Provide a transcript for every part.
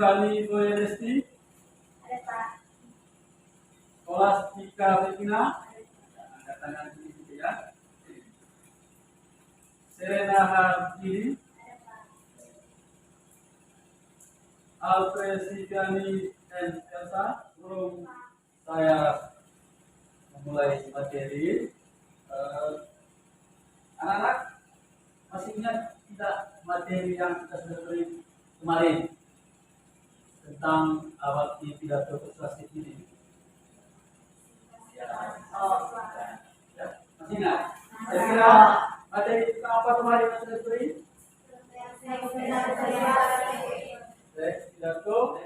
Devani Boyadesti, Ada Pak. Scholastica Regina, angkat tangan ini ya. Serena Hardini, Ada Pak. Alfred Sigani dan Elsa. Sebelum saya memulai materi, anak-anak masih ingat tidak materi yang kita sudah beri kemarin tentang arti pidato persuasif ini? Ya, ya, masih ingat? Kira-kira materi tentang apa kemarin yang sudah beri? Pidato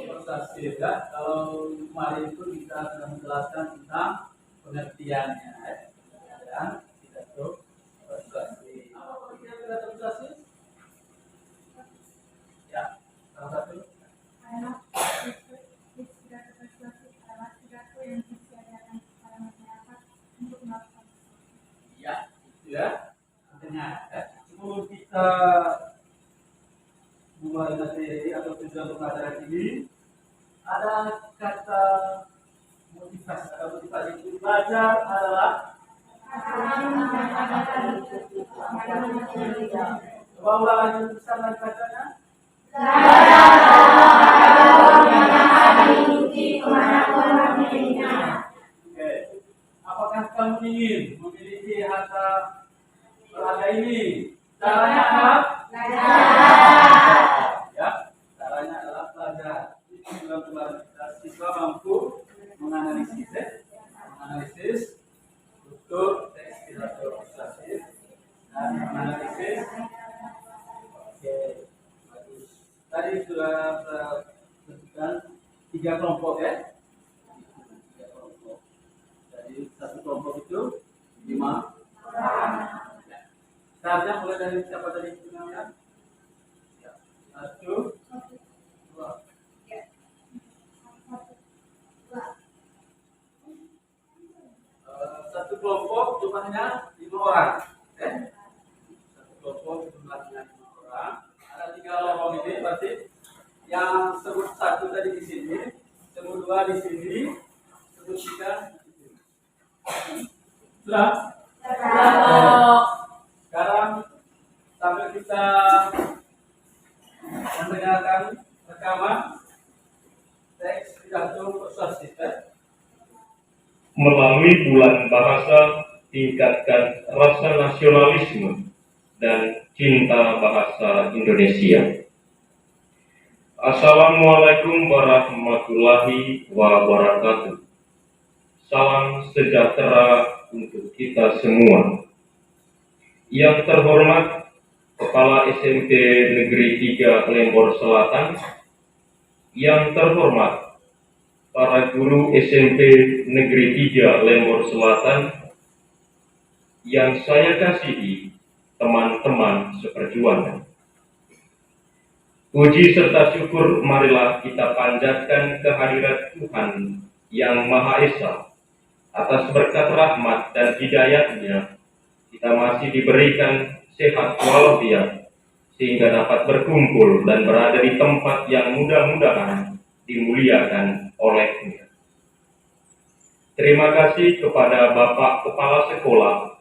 persuasif ya. Kalau kemarin itu kita sudah menjelaskan tentang pengertiannya ya. Pidato persuasif. Apa pengertian pidato persuasif? Ya, salah satu. Pidato persuasif adalah pidato yang disiarkan kepada masyarakat untuk melakukan sesuatu. Ya, itu ya. Artinya, sebelum kita mulai materi atau tujuan pembelajaran ini, ada kata motivasi. Kata motivasi itu belajar adalah coba ulang lagi besar lagi bacanya. Oke, apakah kamu ingin memiliki harta berharga ini? Caranya apa? Ya, caranya adalah belajar. Itu bulan-bulan siswa mampu menganalisis struktur teks pidato persuasif dan menganalisis. Oke, bagus. Tadi sudah saya sebutkan 3 kelompok ya. 3 kelompok. Jadi satu kelompok itu 5 orang. Ya. Saatnya mulai dari siapa tadi namanya? Ya. 1, 2. Satu kelompok jumlahnya 5 orang. Satu kelompok jumlahnya 5 orang. Ada 3 lorong ini berarti yang sebut 1 tadi di sini, sebut 2 di sini, sebut 3 di sini. Sudah? Sekarang sambil kita mendengarkan rekaman teks pidato persuasif. Melalui bulan bahasa, tingkatkan rasa nasionalisme dan cinta bahasa Indonesia. Assalamualaikum warahmatullahi wabarakatuh. Salam sejahtera untuk kita semua. Yang terhormat Kepala SMP Negeri 3 Lembor Selatan, yang terhormat para guru SMP Negeri 3 Lembor Selatan, yang saya kasihi teman-teman seperjuangan. Puji serta syukur marilah kita panjatkan kehadirat Tuhan yang Maha Esa atas berkat rahmat dan hidayah-Nya. Kita masih diberikan sehat walafiat sehingga dapat berkumpul dan berada di tempat yang mudah-mudahan dimuliakan oleh-Nya. Terima kasih kepada Bapak Kepala Sekolah,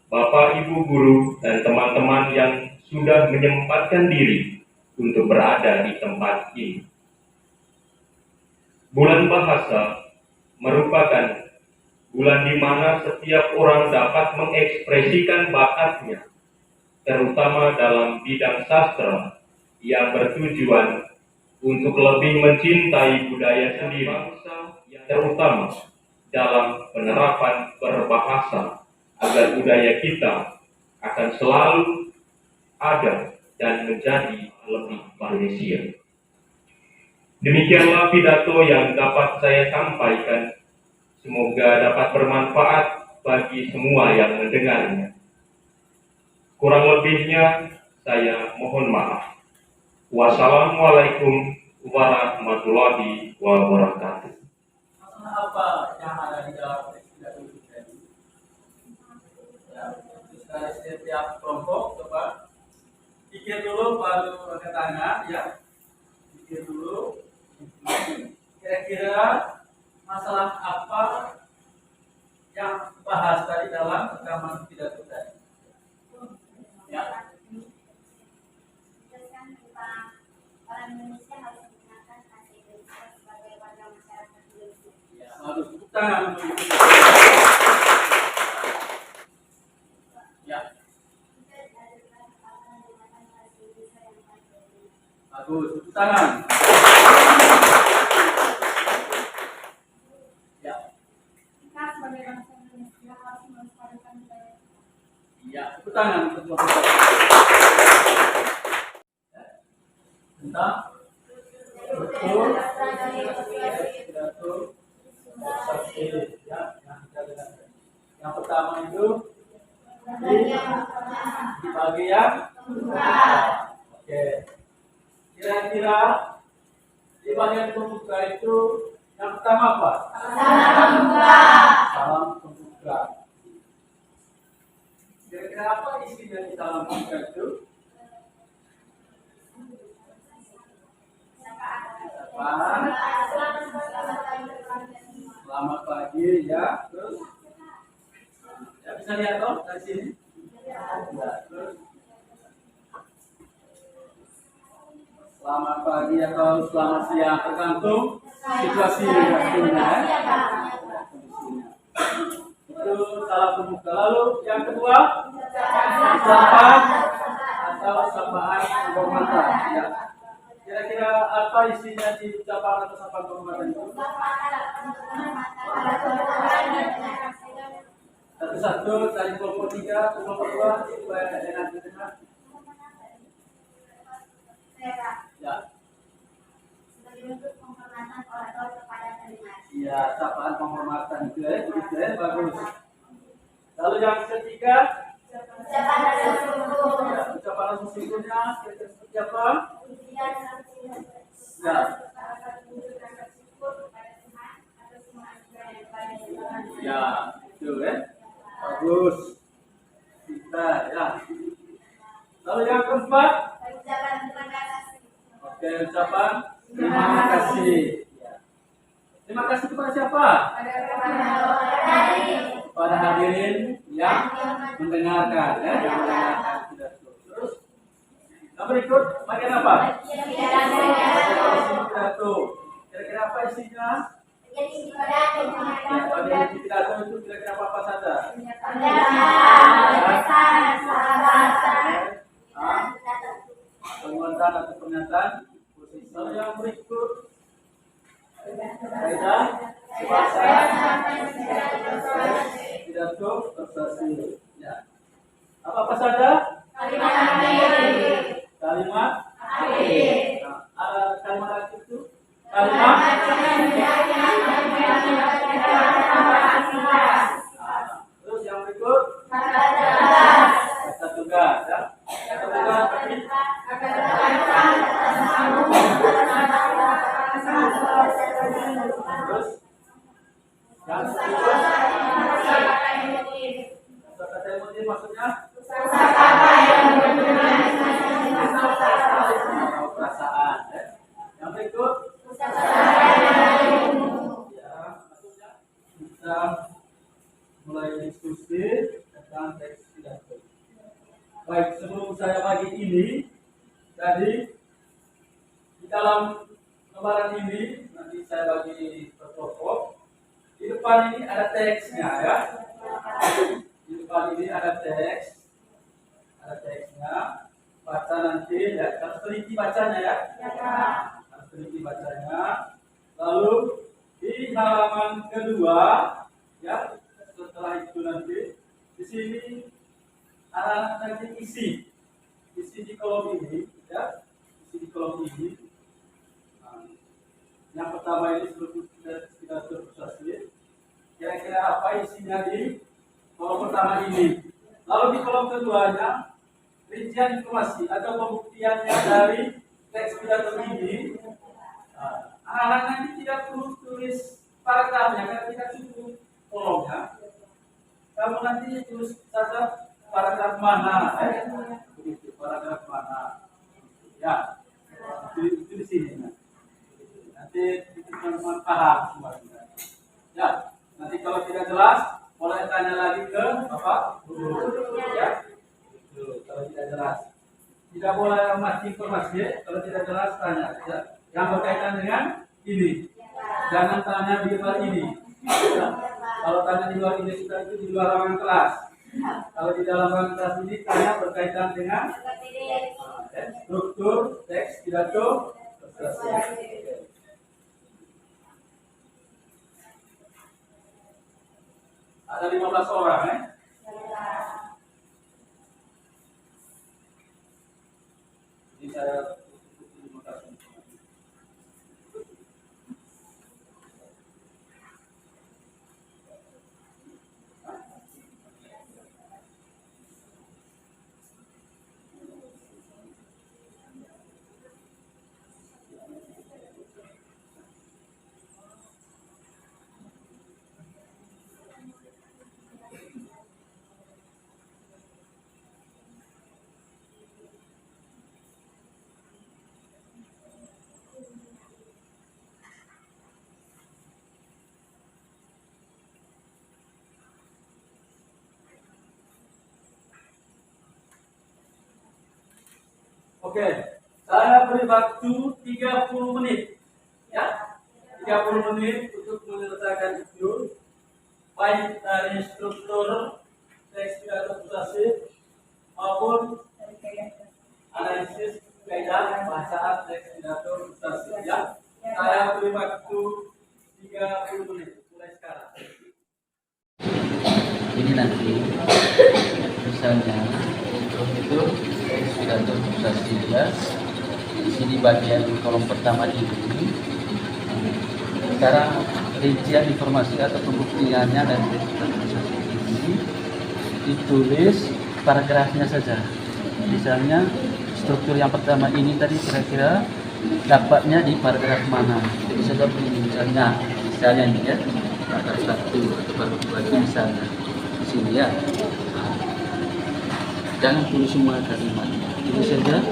Bapak Ibu Guru, dan teman-teman yang sudah menyempatkan diri untuk berada di tempat ini. Bulan bahasa merupakan bulan di mana setiap orang dapat mengekspresikan bakatnya, terutama dalam bidang sastra yang bertujuan untuk lebih mencintai budaya sendiri, terutama dalam penerapan berbahasa, agar budaya kita akan selalu ada dan menjadi lebih Malaysia. Demikianlah pidato yang dapat saya sampaikan. Semoga dapat bermanfaat bagi semua yang mendengarnya. Kurang lebihnya saya mohon maaf. Wassalamualaikum warahmatullahi wabarakatuh. Masalah apa yang ada di dalam teks pidato itu tadi? Ya, dari setiap kelompok coba pikir dulu baru angkat tangan ya. pikir dulu. Kira-kira masalah apa yang bahas tadi dalam rekaman pidato tadi? Ya. Jelaskan tentang orang Indonesia harus menggunakan bahasa Indonesia sebagai warga masyarakat Indonesia. Ya, bagus. Tepuk tangan untuk itu. Ya, Kita diajarkan bagaimana menggunakan bahasa Indonesia yang baik. bagus. Tepuk tangan. Ya, Kita sebagai bangsa Indonesia harus melestarikan budaya kita. ya. Tepuk tangan untuk Bapak. Ya. Tentang betul pidato prestasi ya yang kita dengarkan. Yang pertama itu di bagian oke. Kira-kira di bagian pembuka itu yang pertama apa? Salam pembuka. Kira-kira apa isi dari salam pembuka itu? Sapaan. Selamat pagi ya. Terus ya bisa lihat dong dari sini. Ya, terus selamat pagi atau selamat siang tergantung situasi waktunya. Itu salam pembuka. Lalu yang kedua ucapan atau sapaan penghormatan. Ya. Kira-kira apa isinya di ucapan atau sapaan penghormatan itu? Satu-satu dari kelompok 3 ke kelompok 2 supaya enak didengar. Ya. Sebagai bentuk penghormatan orator kepada pendengar. Iya, sapaan penghormatan itu ya, bagus. Lalu yang ketiga, Ucapan rasa syukur. ya, ucapan rasa syukurnya seperti apa? Pujian dan Ya, salah satu wujud rasa syukur kepada Tuhan atas semua anugerah yang telah diberikan. ya, itu ya, bagus. Kita ya. Lalu yang keempat, Ucapan terima kasih. oke, ucapan terima kasih. Ya. Terima kasih kepada siapa? Kepada hadirin yang mendengarkan, ya, yang mendengarkan pidato. Terus, yang berikut bagian apa? Pidato. Kira-kira apa isinya? Ya, bagian pidato itu kira-kira apa saja? Penguatan atau pernyataan posisi. Lalu yang berikut kaidah bahasa pidato prestasi. Ya. Apa saja? Kalimat akhir. Nah, ada kalimat akhir itu kalimat. Terus yang berikut kata tugas. Ya. Kata tugas tadi. Terus yang berikut kata emosi maksudnya perasaan. Ya. Yang berikut ya, maksudnya kita mulai diskusi tentang teks pidato. Baik, sebelum saya bagi ini, tadi di dalam lembaran ini nanti saya bagi per kelompok. Di depan ini ada teksnya ya. Di depan ini ada teksnya. Baca nanti ya, harus teliti bacanya ya. Harus teliti bacanya. Lalu di halaman kedua ya, setelah itu nanti di sini ada nanti isi di kolom ini ya, isi di kolom ini. Nah, yang pertama ini sebelum kita prestasi. Kira-kira apa isinya di kolom pertama ini? Lalu di kolom keduanya rincian informasi atau pembuktiannya dari teks pidato ini. Anak-anak nanti tidak perlu tulis paragrafnya karena tidak cukup kolomnya. Kamu nanti tulis saja paragraf mana, begitu, paragraf mana, ya, itu di sini. teman-teman paham semuanya. Ya, nanti kalau tidak jelas boleh tanya lagi ke Bapak Guru. Ya, itu kalau tidak jelas. Tidak boleh masih informasi, kalau tidak jelas tanya. Ya. Yang berkaitan dengan ini, jangan tanya di luar ini. Ya. Kalau tanya di luar ini sudah itu di luar ruangan kelas. Kalau di dalam ruangan kelas ini tanya berkaitan dengan struktur teks pidato. Ada 15 orang ya. Jadi saya terima kasih. Oke, saya beri waktu 30 menit. Ya, 30 menit untuk menyelesaikan itu. Baik dari struktur teks pidato persuasif maupun analisis kaidah bahasa teks pidato persuasif. Ya, saya beri waktu 30 menit mulai sekarang. Ini nanti misalnya itu sudah terpusasi ya. Di sini bagian kolom pertama ini. Sekarang rincian informasi atau pembuktiannya dan terpusasi ini ditulis paragrafnya saja. Misalnya struktur yang pertama ini tadi kira-kira dapatnya di paragraf mana? Jadi saja misalnya ini ya, paragraf 1 atau paragraf 2 misalnya di sini ya. Jangan tulis semua kalimatnya, tulis saja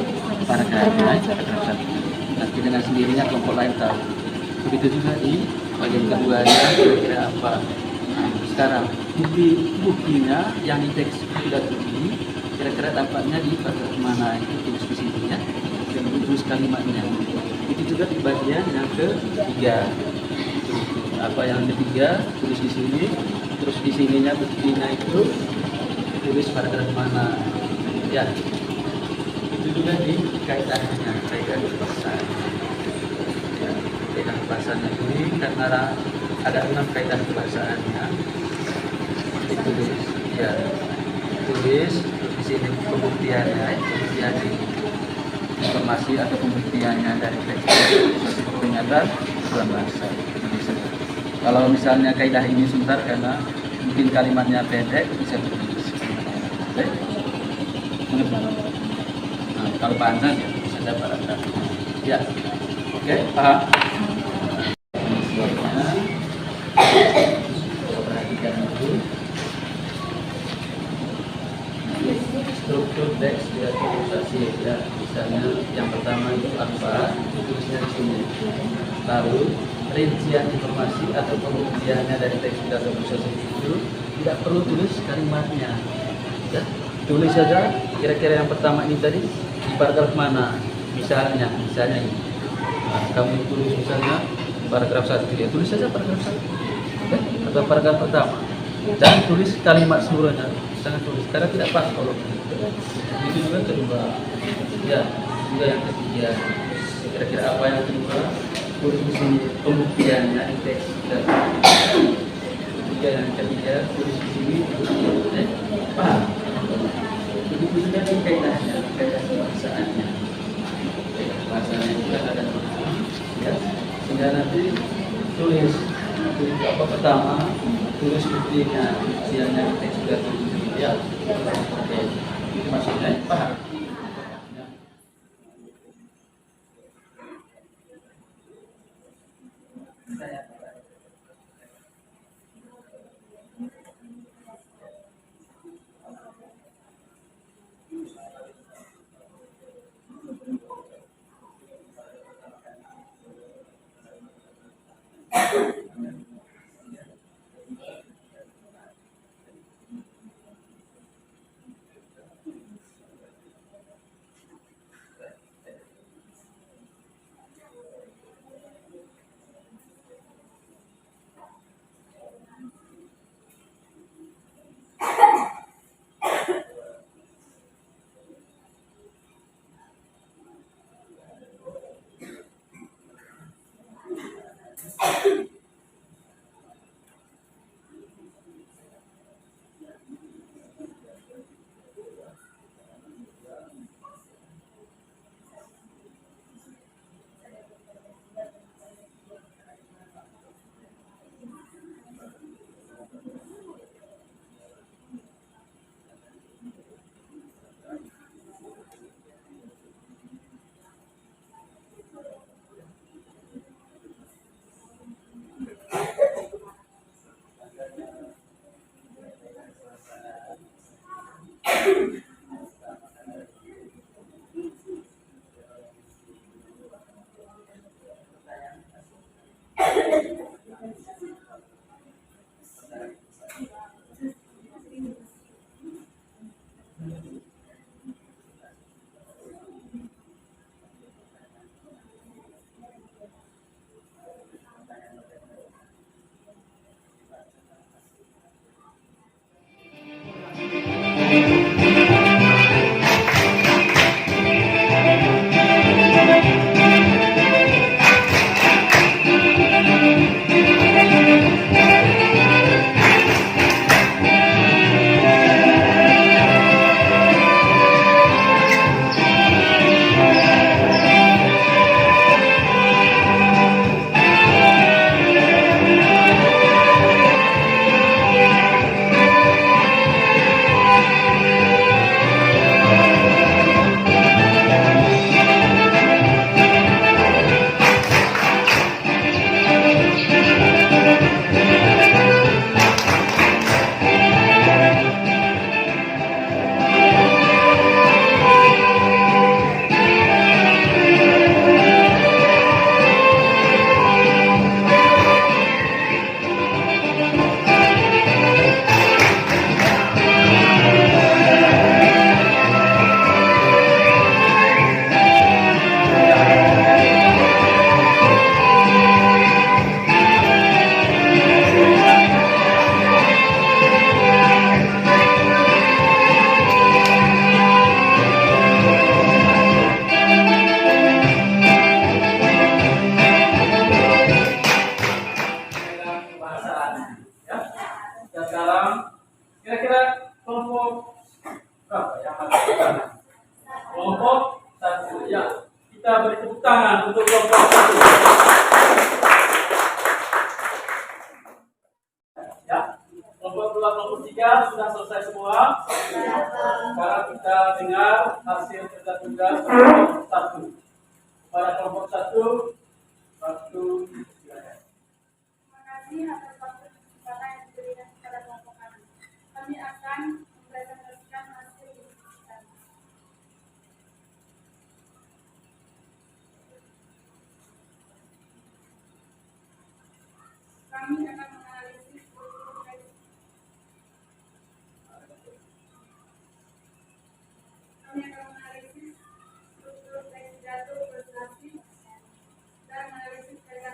paragrafnya, paragraf 1. Nanti dengan sendirinya kelompok lain tahu. Begitu juga di bagian keduanya kira-kira apa. Sekarang buktinya yang di teks pidato ini kira-kira dampaknya di paragraf mana, itu tulis di sini ya. Dan tulis kalimatnya. Itu juga di bagian yang ketiga. Apa yang ketiga tulis di sini, terus di sininya buktinya itu tulis paragraf mana. Ya, itu juga di kaitannya, kaitan kebahasaan. Ya, kaitan kebahasaan ini karena ada 6 kaitan kebahasaannya. Ditulis, ya, tulis di sini pembuktiannya, pembuktian informasi atau pembuktiannya dari teks ternyata dalam bahasa Indonesia. Kalau misalnya kaidah ini sebentar karena mungkin kalimatnya pendek bisa ditulis. Oke? Nah, kalau panjang ya bisa dapat ada. Ya, oke, paham? Perhatikan dulu. Struktur teks pidato persuasif ya. Misalnya yang pertama itu apa? Tulisnya di sini. Lalu rincian informasi atau pembuktiannya dari teks pidato persuasif itu tidak perlu tulis kalimatnya. Ya. Tulis saja kira-kira yang pertama ini tadi di paragraf mana, misalnya ini. Nah, kamu tulis misalnya paragraf 1 ya, tulis saja paragraf 1 okay? Atau paragraf pertama, jangan tulis kalimat seluruhnya, jangan tulis karena tidak pas kalau itu juga kedua ya, juga yang ketiga kira-kira apa yang kedua tulis di sini pembuktiannya di teks juga yang ketiga tulis di sini paham. Begitu juga di kaidahnya, kaidah kebahasaannya. Bahasanya juga ada ya. Sehingga nanti tulis apa pertama, tulis buktinya, buktiannya teks pidato ya. Oke, itu maksudnya paham. Kita beri tepuk tangan untuk kelompok satu. Ya, kelompok 2, kelompok 3 sudah selesai semua. Sekarang kita dengar hasil kerja tugas kelompok 1. Pada kelompok 1, waktu silakan. Terima kasih atas waktu dan kesempatan yang diberikan kepada kelompok kami. Kami akan mempresentasikan hasil diskusi kami. Kami akan menganalisis struktur teks pidato prestasi dan menganalisis kaitan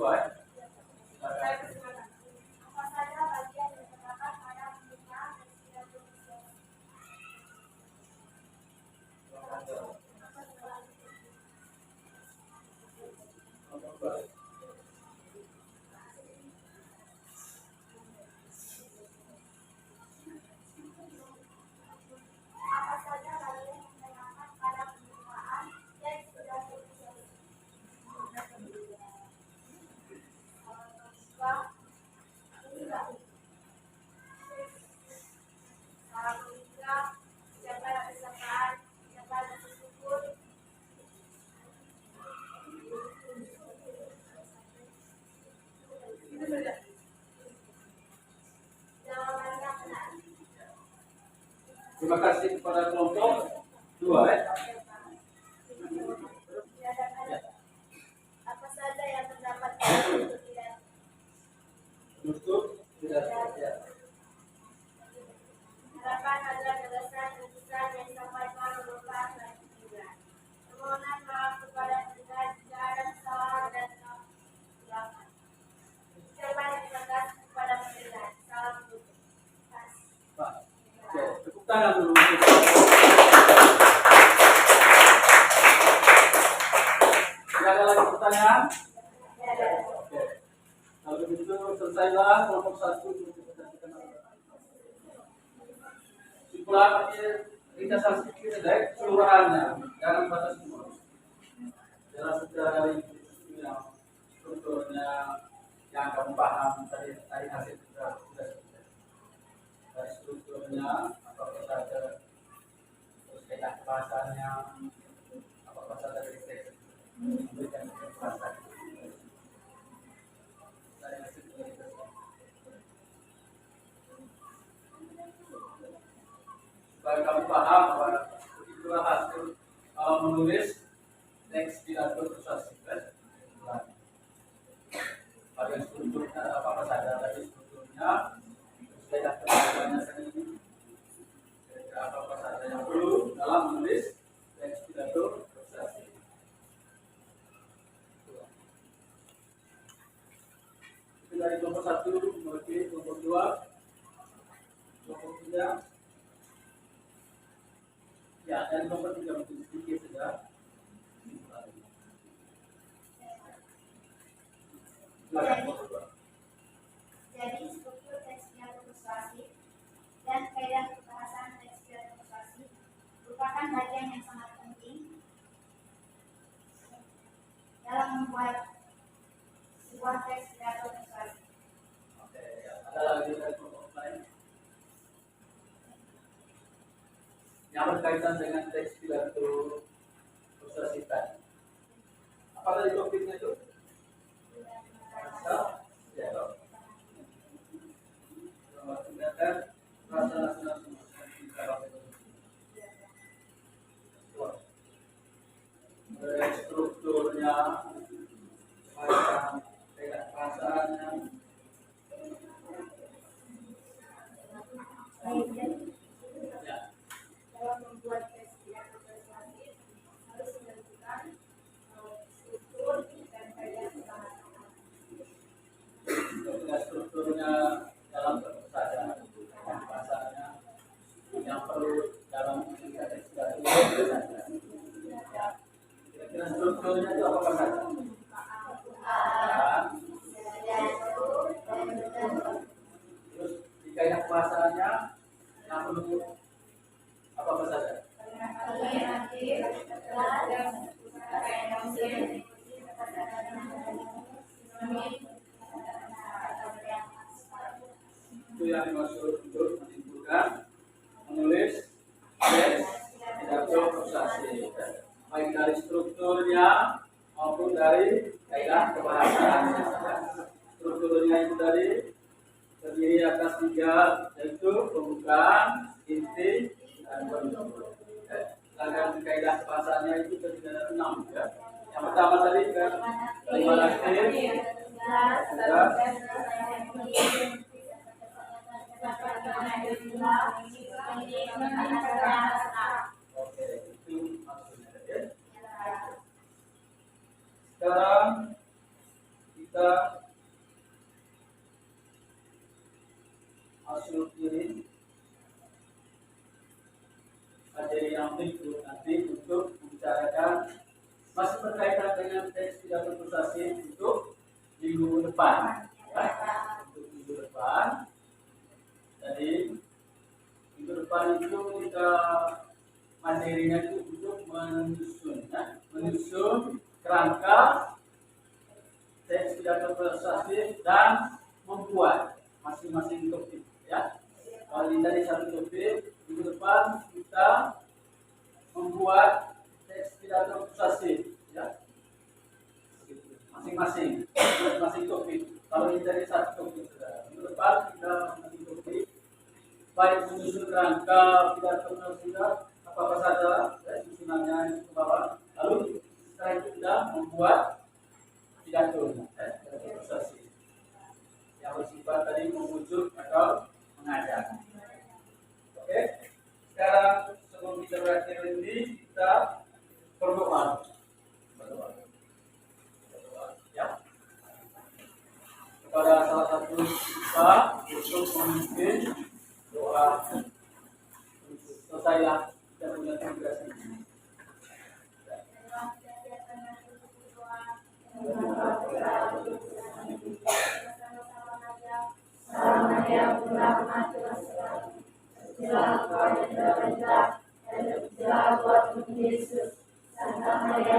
sesuai. Saya persilakan. Apa saja bagian yang terdapat pada pembukaan dan pidato persuasi? Apa saja bagian yang terdapat pada pembukaan dan pidato persuasi? Salam berhijrah, ucapkan kesabaran, ucapkan bersyukur. Itu saja. Jawabannya benar. Terima kasih kepada kelompok 2 ya. Apa saja yang terdapat pada pidato? Penutup tidak ya. Harapan adalah gagasan dan pesan yang disampaikan merupakan kesimpulan. Permohonan maaf kepada kita jika ada kesalahan dan kekurangan. Ucapan terima kasih kepada pemerintah. Salam tutup. Pak. Oke, tepuk tangan dulu. Tidak ada lagi pertanyaan? Oke. Kalau begitu selesailah kelompok 1. Simpulan ringkasan sedikit saja keseluruhannya, jangan batas semua. Dalam secara yang strukturnya yang kamu paham tadi hasil sudah dari strukturnya apa saja, terus kayak bahasanya apa saja dari teks memberikan bahasa dari hasil supaya kamu paham bahwa itulah hasil menulis teks pidato persuasi kan. Ada strukturnya apa saja tadi strukturnya, terus kayak bahasanya sendiri, apa saja yang perlu dalam menulis teks pidato persuasi. Itu dari kelompok 1, kelompok 2, kelompok 3. Ya, dan kelompok 3 mungkin sedikit saja. Jadi struktur teks pidato persuasi dan kaidah pembahasan teks pidato persuasi merupakan bagian yang sangat penting dalam membuat sebuah teks pidato persuasi. Oke, ya. Ada lagi dari kelompok lain yang berkaitan dengan teks pidato persuasi tadi. Apa tadi topiknya itu? Ya, tindakan rasa nasional strukturnya, macam kayak perasaannya. Ya, Dalam membuat teks pidato persuasi harus menentukan struktur dan kaidah pembahasan. ketika strukturnya dalam bentuk saja, bahasanya yang perlu dalam teks pidato saja. Ya, kira-kira strukturnya itu apa saja? Terus di kaidah bahasanya yang perlu apa saja? Itu yang dimaksud untuk menyimpulkan menulis teks pidato persuasi, baik dari strukturnya maupun dari kaidah kebahasaannya. Strukturnya itu tadi terdiri atas 3, yaitu pembukaan, inti, dan penutup. Sedangkan kaidah kebahasaannya itu terdiri dari 6 ya. Yang pertama tadi kan kalimat akhir, oke, itu maksudnya ya. Sekarang kita kita masuk ini materi yang berikut nanti untuk membicarakan masih berkaitan dengan teks pidato prestasi untuk minggu depan, ya. Untuk minggu depan. Jadi minggu depan itu kita materinya itu untuk menyusun, ya, menyusun kerangka teks pidato prestasi dan membuat masing-masing topik, ya. Kalau dari satu topik, minggu depan kita membuat teks pidato prestasi, ya. Masing-masing topik. Kalau ini dari satu topik, minggu depan kita masing topik, baik menyusun kerangka pidato prestasi apa saja, ya, susunannya itu ke bawah. Lalu setelah itu kita membuat pidato, pidato prestasi yang bersifat tadi memujuk atau mengajak. Oke, sekarang sebelum kita berakhir ini kita berdoa, ya, kepada salah satu kita untuk memimpin doa untuk selesailah kita punya tugas ini. Yesus, Santa Maria,